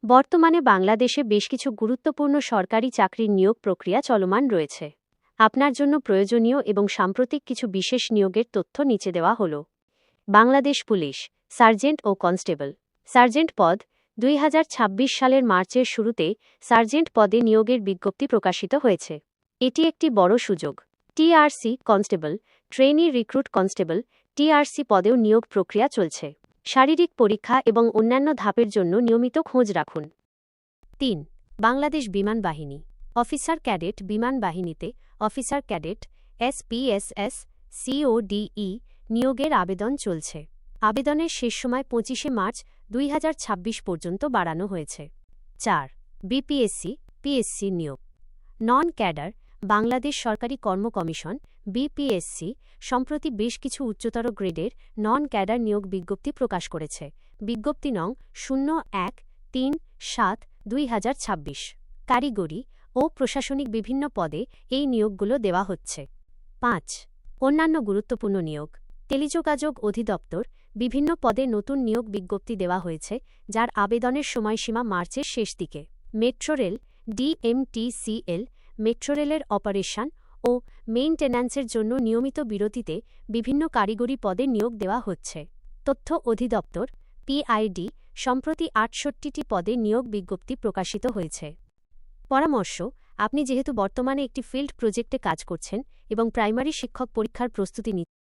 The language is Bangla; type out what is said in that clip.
বর্তমানে বাংলাদেশে বেশ কিছু গুরুত্বপূর্ণ সরকারি চাকরির নিয়োগ প্রক্রিয়া চলমান রয়েছে। আপনার জন্য প্রয়োজনীয় এবং সাম্প্রতিক কিছু বিশেষ নিয়োগের তথ্য নিচে দেওয়া হল। বাংলাদেশ পুলিশ, সার্জেন্ট ও কনস্টেবল। সার্জেন্ট পদ 2026 সালের মার্চের শুরুতে সার্জেন্ট পদে নিয়োগের বিজ্ঞপ্তি প্রকাশিত হয়েছে। এটি একটি বড় সুযোগ। TRC constable, trainee recruit constable, TRC পদেও নিয়োগ প্রক্রিয়া চলছে। শারীরিক পরীক্ষা এবং অন্যান্য ধাপের জন্য নিয়মিত খোঁজ রাখুন। 3. বাংলাদেশ বিমান বাহিনী, অফিসার ক্যাডেট বিমান বাহিনীতে অফিসার ক্যাডেট এসপিএসএস সিওডিই নিয়োগের আবেদন চলছে। আবেদনের শেষ সময় 25 মার্চ 2026 পর্যন্ত বাড়ানো হয়েছে। 4. বিপিএসসি পিএসসি নিয়োগ, নন ক্যাডার বাংলাদেশ সরকারি কর্ম কমিশন বিপিএসসি সম্প্রতি বেশ কিছু উচ্চতর গ্রেডের নন ক্যাডার নিয়োগ বিজ্ঞপ্তি প্রকাশ করেছে। বিজ্ঞপ্তি নং 0137/2026। কারিগরি ও প্রশাসনিক বিভিন্ন পদে এই নিয়োগগুলো দেওয়া হচ্ছে। 5. অন্যান্য গুরুত্বপূর্ণ নিয়োগ, টেলিযোগাযোগ অধিদপ্তর বিভিন্ন পদে নতুন নিয়োগ বিজ্ঞপ্তি দেওয়া হয়েছে, যার আবেদনের সময়সীমা মার্চের শেষ দিকে। মেট্রো রেল ডিএমটিসিএল মেট্রোরেলের অপারেশন ও মেইনটেন্যান্সের জন্য নিয়মিত বিরতিতে বিভিন্ন কারিগরি পদে নিয়োগ দেওয়া হচ্ছে। তথ্য অধিদপ্তর পিআইডি সম্প্রতি 68টি পদে নিয়োগ বিজ্ঞপ্তি প্রকাশিত হয়েছে। পরামর্শ: আপনি যেহেতু বর্তমানে একটি ফিল্ড প্রজেক্টে কাজ করছেন এবং প্রাইমারি শিক্ষক পরীক্ষার প্রস্তুতি নিচ্ছেন,